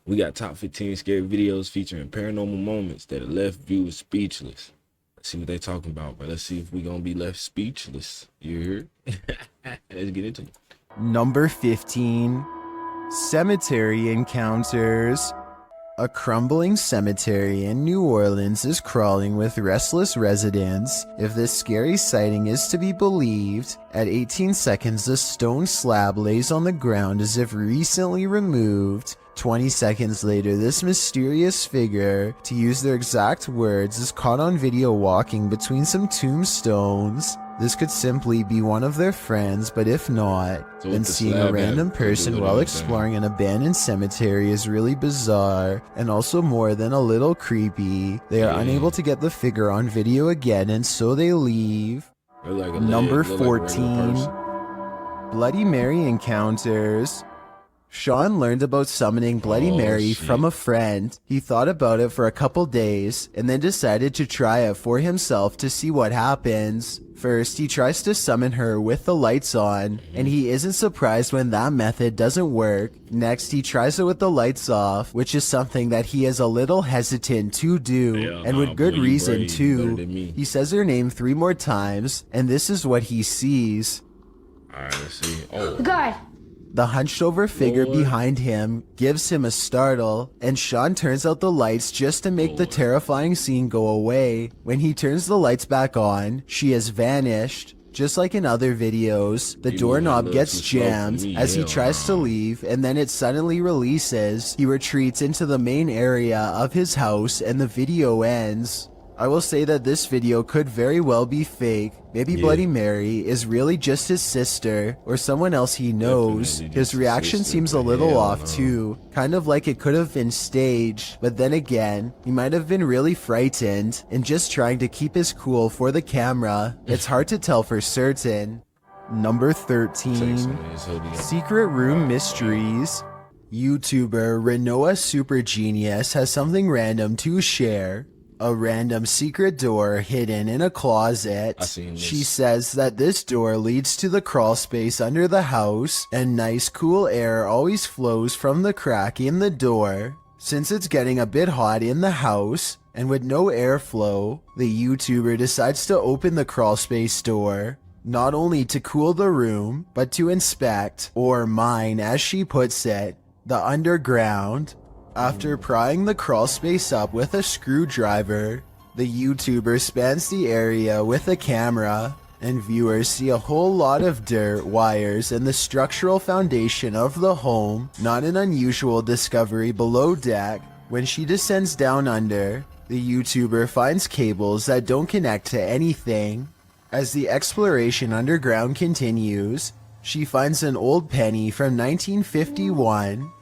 We got top 15 scary videos featuring paranormal moments that have left viewers speechless. Let's see what they talking about, but let's see if we gonna be left speechless. You heard? Let's get into it. Number 15. Cemetery Encounters. A crumbling cemetery in New Orleans is crawling with restless residents. If this scary sighting is to be believed, at 18 seconds a stone slab lays on the ground as if recently removed. 20 seconds later, this mysterious figure, to use their exact words, is caught on video walking between some tombstones. This could simply be one of their friends, but if not, then seeing a random person while exploring an abandoned cemetery is really bizarre, and also more than a little creepy. They are unable to get the figure on video again, and so they leave. Number 14. Bloody Mary Encounters. Sean learned about summoning Bloody Mary from a friend. He thought about it for a couple days and then decided to try it for himself to see what happens. First, he tries to summon her with the lights on, and he isn't surprised when that method doesn't work. Next, he tries it with the lights off, which is something that he is a little hesitant to do, and with good reason too. He says her name 3 more times, and this is what he sees. Alright, let's see. Oh. God. The hunched-over figure behind him gives him a startle, and Sean turns out the lights just to make the terrifying scene go away. When he turns the lights back on, she has vanished. Just like in other videos, the doorknob gets jammed as he tries to leave, and then it suddenly releases. He retreats into the main area of his house, and the video ends. I will say that this video could very well be fake. Maybe Bloody Mary is really just his sister or someone else he knows. His reaction seems a little off too, kind of like it could have been staged, but then again, he might have been really frightened and just trying to keep his cool for the camera. It's hard to tell for certain. Number 13. Secret Room Mysteries. YouTuber Renoa Super Genius has something random to share. A random secret door hidden in a closet. She says that this door leads to the crawl space under the house, and nice cool air always flows from the crack in the door. Since it's getting a bit hot in the house, and with no airflow, the YouTuber decides to open the crawl space door, not only to cool the room, but to inspect, or mine as she puts it, the underground. After prying the crawl space up with a screwdriver, the YouTuber spans the area with a camera, and viewers see a whole lot of dirt, wires, and the structural foundation of the home. Not an unusual discovery below deck. When she descends down under, the YouTuber finds cables that don't connect to anything. As the exploration underground continues, she finds an old penny from 1951.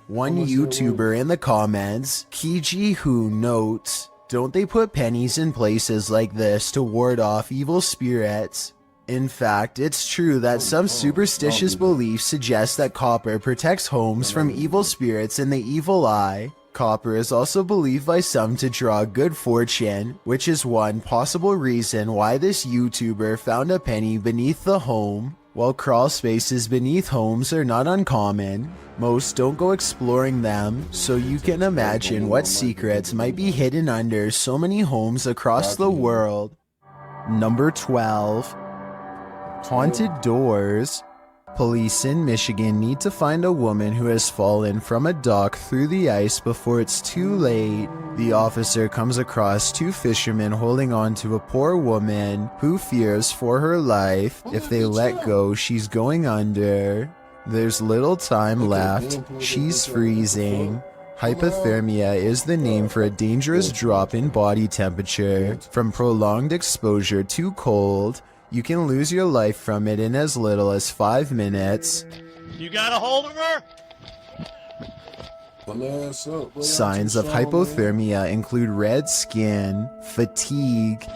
One YouTuber in the comments, Kiji Who, notes, don't they put pennies in places like this to ward off evil spirits? In fact, it's true that some superstitious beliefs suggest that copper protects homes from evil spirits and the evil eye. Copper is also believed by some to draw good fortune, which is one possible reason why this YouTuber found a penny beneath the home. While crawl spaces beneath homes are not uncommon, most don't go exploring them, so you can imagine what secrets might be hidden under so many homes across the world. Number 12. Haunted Doors. Police in Michigan need to find a woman who has fallen from a dock through the ice before it's too late. The officer comes across 2 fishermen holding on to a poor woman who fears for her life. If they let go, she's going under. There's little time left. She's freezing. Hypothermia is the name for a dangerous drop in body temperature from prolonged exposure to cold. You can lose your life from it in as little as 5 minutes. You got a hold of her? Signs of hypothermia include red skin, fatigue,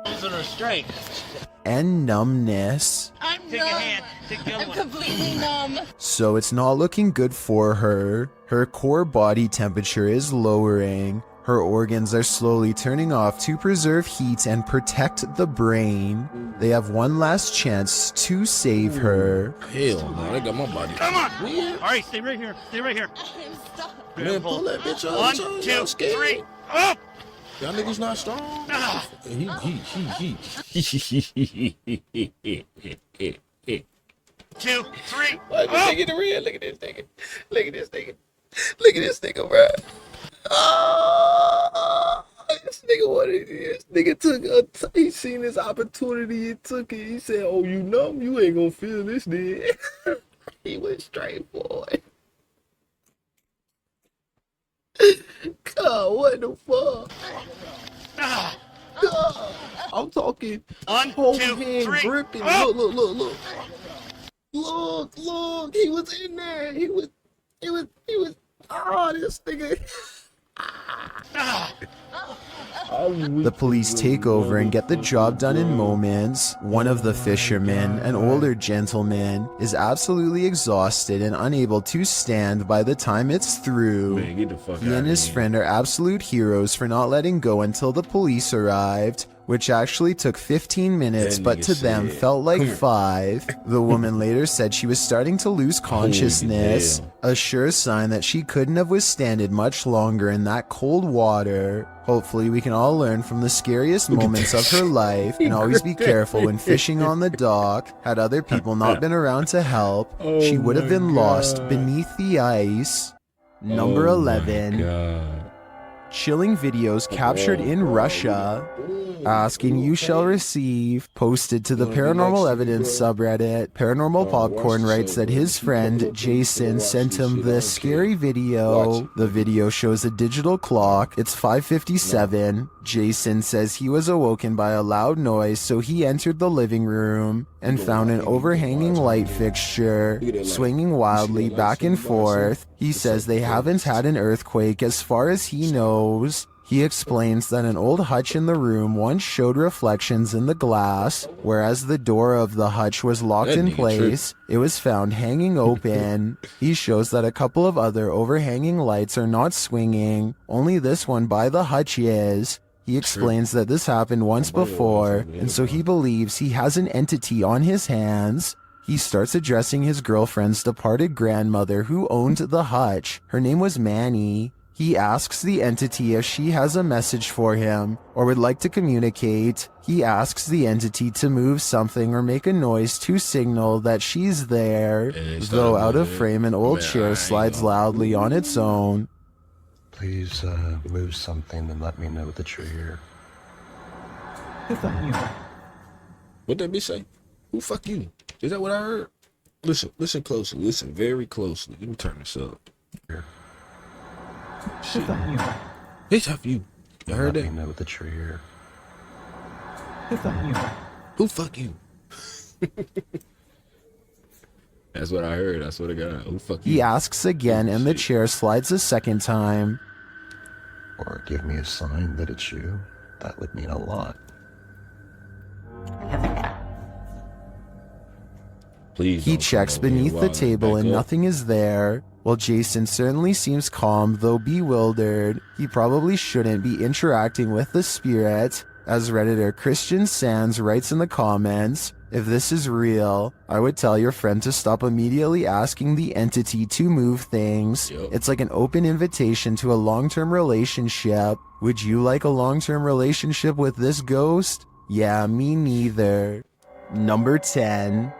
Losing her strength. and numbness. Take a hand. Take the other one. Completely numb. So it's not looking good for her. Her core body temperature is lowering. Her organs are slowly turning off to preserve heat and protect the brain. They have one last chance to save her. Hell no, they got my body. Come on! All right, stay right here. Stay right here. Stop. Man, pull that bitch up. One, Y'all 2, scared. 3. Up. Y'all niggas not strong. Ah. He. 2, 3. Why Up. this nigga the real? Look at this nigga. Look at this nigga. Look at this nigga, bro. Oh, this nigga wanted this. Nigga took he seen his opportunity, he took it. He said, "Oh, you know, you ain't gonna feel this, dude." He went straight for it. God, what the fuck? Ah. God, I'm talking 1, whole 2, hand 3. gripping. Up. Look. Look. He was in there. He was. Oh, this nigga. Ah. The police take over and get the job done in moments. One of the fishermen, an older gentleman, is absolutely exhausted and unable to stand by the time it's through. Man, get the fuck He out and of his here. friend are absolute heroes for not letting go until the police arrived, which actually took 15 minutes, That but nigga to them said, felt like "Come here." 5. The woman later said she was starting to lose consciousness, damn. a sure sign that she couldn't have withstanded much longer in that cold water. Hopefully we can all learn from the scariest moments of her life and always be careful when fishing on the dock. Had other people not been around to help, she would have been lost beneath the ice. Number Oh my 11. God. Chilling videos captured in Russia. Ask and you shall receive. Posted to the Paranormal Evidence subreddit. Paranormal Popcorn writes that his friend Jason sent him this scary video. The video shows a digital clock. It's 5:57. Jason says he was awoken by a loud noise, so he entered the living room and found an overhanging light fixture swinging wildly back and forth. He says they haven't had an earthquake as far as he knows. He explains that an old hutch in the room once showed reflections in the glass, whereas the door of the hutch was locked That in nigga place. It was found hanging open. He shows that a couple of other overhanging lights are not swinging, only this one by the hutch is. He explains that this happened once before, and so he believes he has an entity on his hands. He starts addressing his girlfriend's departed grandmother who owned the hutch. Her name was Manny. He asks the entity if she has a message for him or would like to communicate. He asks the entity to move something or make a noise to signal that she's there. Though out of frame, an old chair slides loudly on its own. Please move something and let me know that you're here. What that bitch say? Who fuck you? Is that what I heard? Listen closely. Listen very closely. Let me turn this up. Here. Shit. Bitch, fuck you. You heard Let that? me know that you're here. Who fuck you? That's what I heard. I swear to God. Who fuck you? He asks again, and the chair slides a second time. Or give me a sign that it's you. That would mean a lot. Please. He don't checks come over here beneath the while I table back and up. nothing is there. While Jason certainly seems calm, though bewildered, he probably shouldn't be interacting with the spirit. As Redditor Christian Sands writes in the comments, if this is real, I would tell your friend to stop immediately asking the entity to move things. Yep. It's like an open invitation to a long-term relationship. Would you like a long-term relationship with this ghost? Yeah, me neither. Number 10.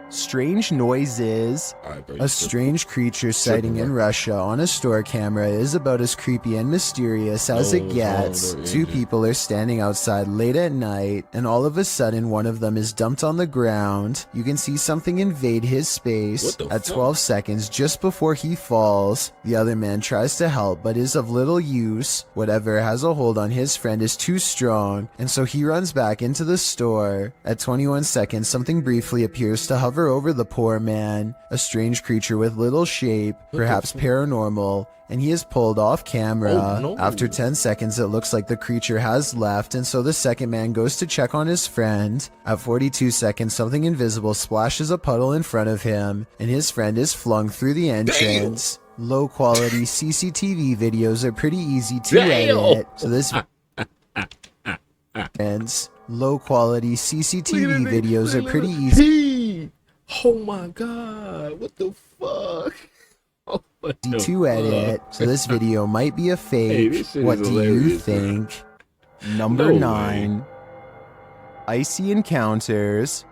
Strange noises. All right, bro, A strange creature sighting in Russia on a store camera is about as creepy and mysterious as it gets. Two people are standing outside late at night, and all of a sudden one of them is dumped on the ground. You can see something invade his space. What the At fuck? 12 seconds, just before he falls, the other man tries to help but is of little use. Whatever has a hold on his friend is too strong, and so he runs back into the store. At 21 seconds, something briefly appears to hover over the poor man, a strange creature with little shape, perhaps paranormal, and he is pulled off camera. Oh, no. After 10 seconds, it looks like the creature has left, and so the second man goes to check on his friend. At 42 seconds, something invisible splashes a puddle in front of him, and his friend is flung through the entrance. Low quality CCTV videos are pretty easy to edit, so this ends. Low quality CCTV videos are pretty easy. Oh my God! What the fuck? Oh What the to edit, fuck? so this video might be a Hey, fake. this shit What is do you hilarious, man. think? Number No way. 9. Icy Encounters.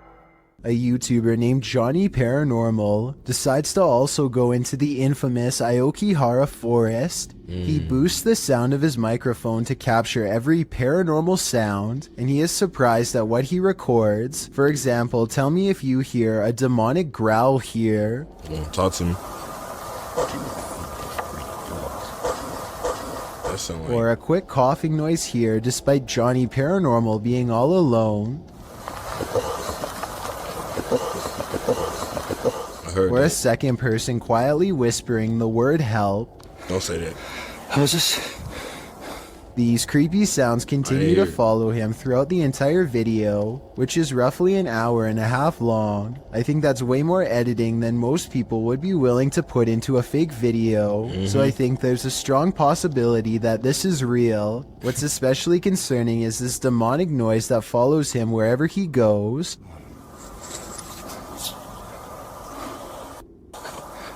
A YouTuber named Johnny Paranormal decides to also go into the infamous Aokihara forest. He boosts the sound of his microphone to capture every paranormal sound, and he is surprised at what he records. For example, tell me if you hear a demonic growl here. Talk to me. That sound like... Or a quick coughing noise here despite Johnny Paranormal being all alone. I heard Or a that. second person quietly whispering the word help. Don't say that. How's this? These creepy sounds continue to hear. follow him throughout the entire video, which is roughly an hour and a half long. I think that's way more editing than most people would be willing to put into a fake video, so I think there's a strong possibility that this is real. What's especially concerning is this demonic noise that follows him wherever he goes.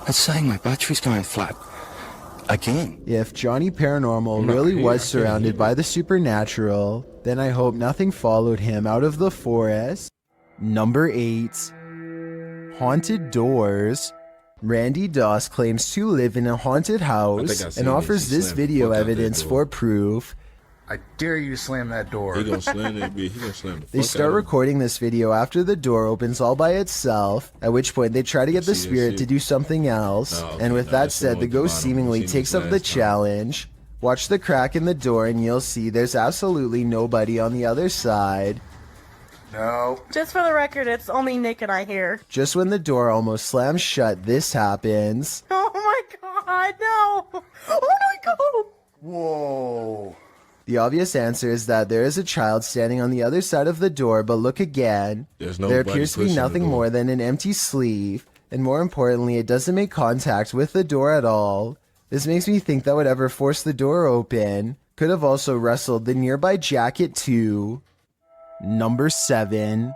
That's saying my battery's going flat. Again. If Johnny Paranormal No, really I was can't surrounded hear by it. the supernatural, then I hope nothing followed him out of the forest. Number 8. Haunted Doors. Randy Doss claims to live in a haunted house I seen and this. offers He this slammed the video fuck out that evidence door. for proof. I dare you to slam that door. He gonna slam that bitch. He gonna slam the They fuck start out of him. recording this video after the door opens all by itself, at which point they try to get the See, spirit that's to it. do something else, Oh, okay. and with No, that that's the said, one the at the ghost bottom. seemingly We seen takes this up the last time. challenge. Watch the crack in the door and you'll see there's absolutely nobody on the other side. No. Just for the record, it's only Nick and I here. Just when the door almost slams shut, this happens. Oh my god, no! Oh my god! Whoa. The obvious answer is that there is a child standing on the other side of the door, but look again. There's There nobody appears to be pushing the nothing door. more than an empty sleeve, and more importantly, it doesn't make contact with the door at all. This makes me think that whatever forced the door open could have also wrestled the nearby jacket too. Number 7.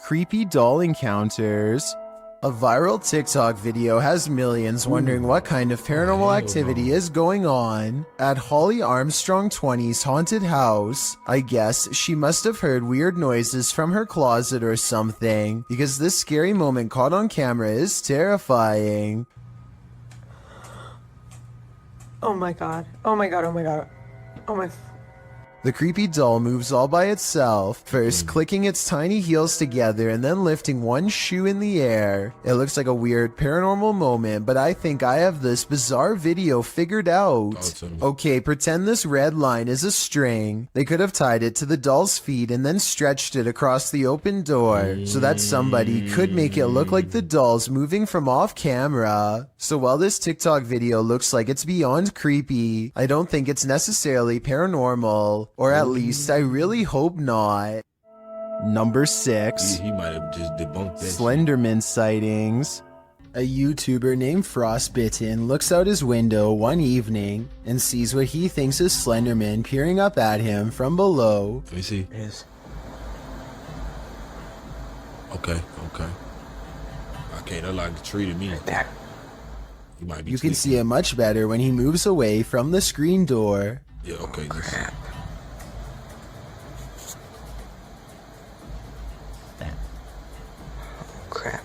Creepy doll encounters. A viral TikTok video has millions wondering what kind of paranormal activity is going on at Holly Armstrong 20's haunted house. I guess she must have heard weird noises from her closet or something, because this scary moment caught on camera is terrifying. Oh my god. Oh my god, oh my god. Oh my... The creepy doll moves all by itself, first clicking its tiny heels together and then lifting one shoe in the air. It looks like a weird paranormal moment, but I think I have this bizarre video figured out. to me. Okay, pretend this red line is a string. They could have tied it to the doll's feet and then stretched it across the open door so that somebody could make it look like the doll's moving from off camera. So while this TikTok video looks like it's beyond creepy, I don't think it's necessarily paranormal. Or at least I really hope not. Number 6. He might have just debunked that. Slenderman sightings. A YouTuber named Frostbitten looks out his window one evening and sees what he thinks is Slenderman peering up at him from below. Let me see. Is Okay. I can't unlock the tree to me. that He might be. You can tweaking. see it much better when he moves away from the screen door. Yeah. Okay. This. crap?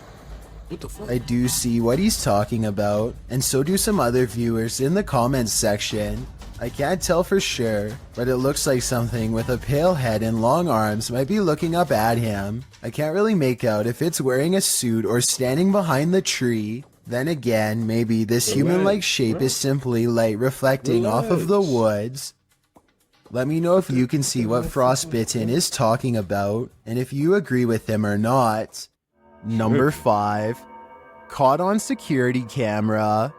What the fuck? I do see what he's talking about, and so do some other viewers in the comments section. I can't tell for sure, but it looks like something with a pale head and long arms might be looking up at him. I can't really make out if it's wearing a suit or standing behind the tree. Then again, maybe this human-like shape is simply light reflecting off of the woods. Let me know if you can see what Frostbitten is talking about, and if you agree with him or not. Number 5. Caught on security camera.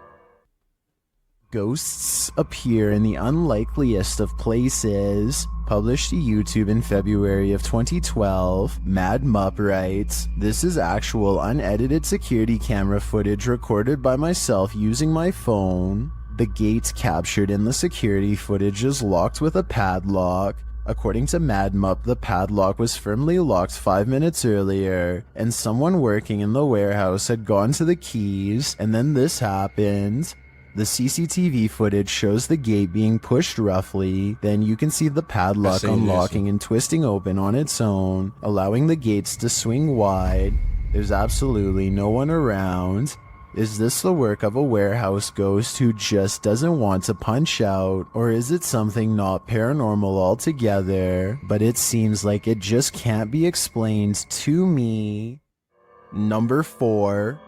Ghosts appear in the unlikeliest of places. Published to YouTube in February of 2012, Mad Mupp writes, "This is actual unedited security camera footage recorded by myself using my phone. The gate captured in the security footage is locked with a padlock. According to Mad Mupp, the padlock was firmly locked 5 minutes earlier, and someone working in the warehouse had gone to the keys, and then this happened. The CCTV footage shows the gate being pushed roughly, then you can see the padlock unlocking and twisting open on its own, allowing the gates to swing wide. There's absolutely no one around. Is this the work of a warehouse ghost who just doesn't want to punch out, or is it something not paranormal altogether? But it seems like it just can't be explained to me. Number 4.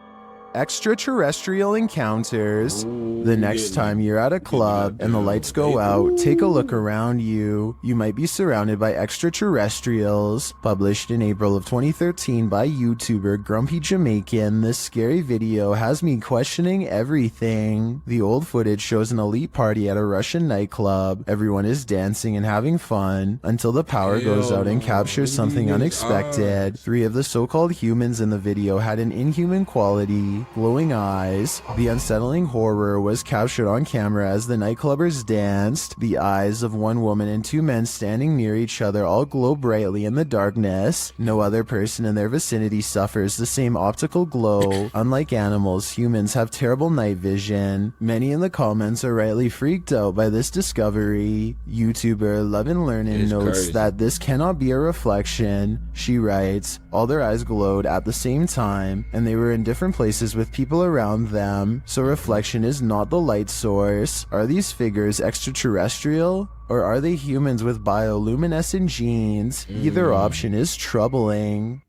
Extraterrestrial encounters. The next time you're at a club and the lights go out, take a look around you. You might be surrounded by extraterrestrials. Published in April of 2013 by YouTuber Grumpy Jamaican, this scary video has me questioning everything. The old footage shows an elite party at a Russian nightclub. Everyone is dancing and having fun until the power goes out and captures something unexpected. 3 of the so-called humans in the video had an inhuman quality. Glowing eyes. The unsettling horror was captured on camera as the nightclubbers danced. The eyes of one woman and 2 men standing near each other all glow brightly in the darkness. No other person in their vicinity suffers the same optical glow. Unlike animals, humans have terrible night vision. Many in the comments are rightly freaked out by this discovery. YouTuber Love and Learning notes that this cannot be a reflection. She writes, all their eyes glowed at the same time, and they were in different places with people around them, so reflection is not the light source. Are these figures extraterrestrial? Or are they humans with bioluminescent genes? Either option is troubling.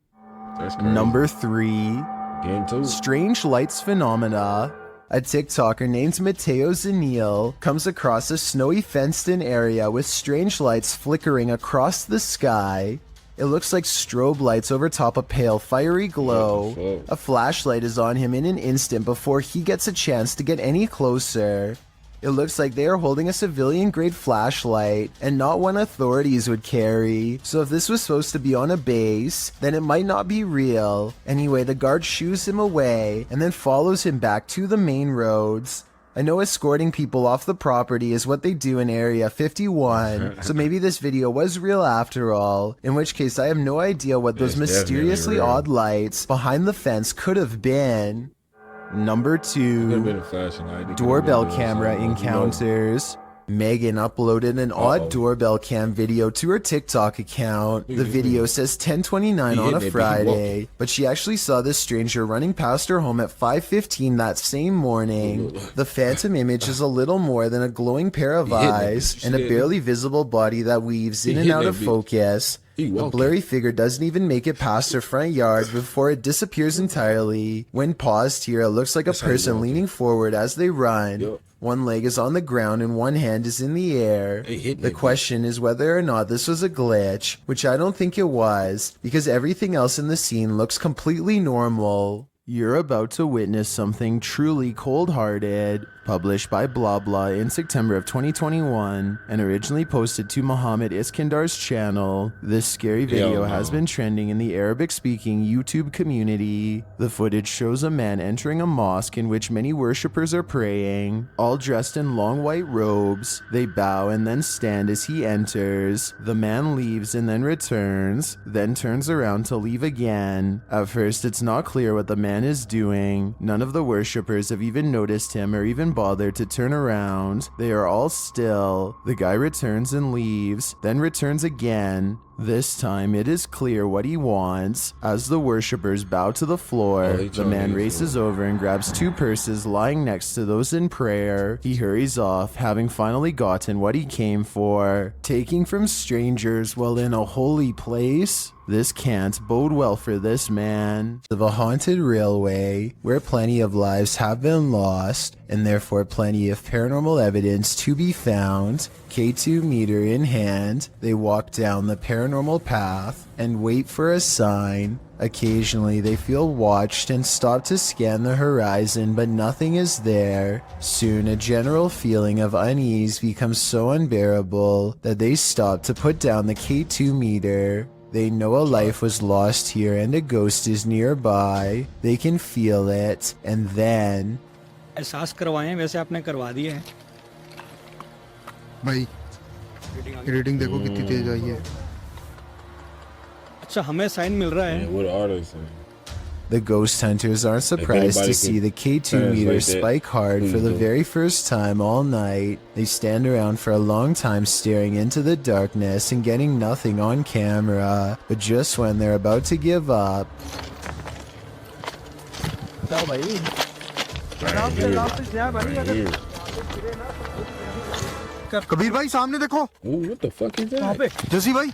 Number 3. Strange lights phenomena. A TikToker named Mateo Zanil comes across a snowy fenced-in area with strange lights flickering across the sky. It looks like strobe lights over top a pale, fiery glow. A flashlight is on him in an instant before he gets a chance to get any closer. It looks like they are holding a civilian-grade flashlight, and not one authorities would carry. So if this was supposed to be on a base, then it might not be real. Anyway, the guard shoos him away, and then follows him back to the main roads. I know escorting people off the property is what they do in Area 51, so maybe this video was real after all, in which case I have no idea what those mysteriously odd lights behind the fence could have been. Number 2. Doorbell camera encounters. Megan uploaded an odd doorbell cam video to her TikTok account. The video says 10:29 on a Friday, but she actually saw this stranger running past her home at 5:15 that same morning. The phantom image is a little more than a glowing pair of eyes and a barely visible body that weaves in and out of focus. The blurry figure doesn't even make it past her front yard before it disappears entirely. When paused here, it looks like a person leaning forward as they run. One leg is on the ground and one hand is in the air. The question is whether or not this was a glitch, which I don't think it was, because everything else in the scene looks completely normal. You're about to witness something truly cold-hearted. Published by Blah Blah in September of 2021 and originally posted to Muhammad Iskandar's channel. This scary video has been trending in the Arabic-speaking YouTube community. The footage shows a man entering a mosque in which many worshippers are praying, all dressed in long white robes. They bow and then stand as he enters. The man leaves and then returns, then turns around to leave again. At first, it's not clear what the man is doing. None of the worshippers have even noticed him or even bothered to turn around. They are all still. The guy returns and leaves, then returns again. This time it is clear what he wants. As the worshippers bow to the floor, the man races over and grabs 2 purses lying next to those in prayer. He hurries off, having finally gotten what he came for. Taking from strangers while in a holy place? This can't bode well for this man. Of a haunted railway, where plenty of lives have been lost, and therefore plenty of paranormal evidence to be found, K2 meter in hand, they walk down the paranormal path and wait for a sign. Occasionally they feel watched and stop to scan the horizon, but nothing is there. Soon a general feeling of unease becomes so unbearable that they stop to put down the K2 meter. They know a life was lost here and a ghost is nearby. They can feel it, and then... एहसास करवाएं वैसे आपने करवा दिए हैं भाई reading देखो कितनी तेज आई है अच्छा हमें साइन मिल रहा है What are they saying? The ghost hunters aren't surprised anybody to see the K2 translate meter that, spike hard for please the do. very first time all night. They stand around for a long time staring into the darkness and getting nothing on camera. But just when they're about to give up, Right here. Right here. Kabir भाई सामने देखो Ooh, what the fuck is that? जसी भाई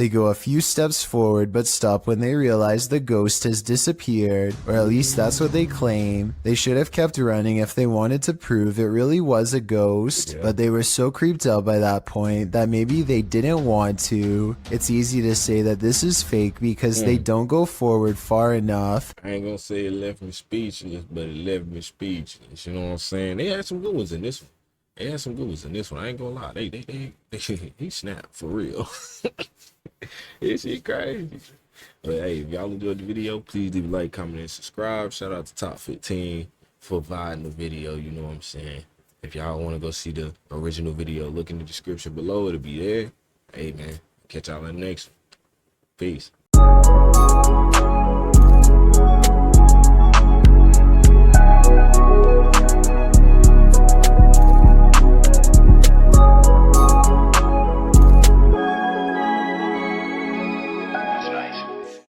they go a few steps forward but stop when they realize the ghost has disappeared, or at least that's what they claim. They should have kept running if they wanted to prove it really was a ghost, but they were so creeped out by that point that maybe they didn't want to. It's easy to say that this is fake because they don't go forward far enough. I ain't gonna say it left me speechless, but it left me speechless. You know what I'm saying? They had some good ones in this one. They had some good ones in this one. I ain't gonna lie. They he snapped for real. This shit crazy. But hey, if y'all enjoyed the video, please leave a like, comment, and subscribe. Shout out to Top 15 for providing the video. You know what I'm saying? If y'all want to go see the original video, look in the description below. It'll be there. Hey man, catch y'all in the next one. Peace.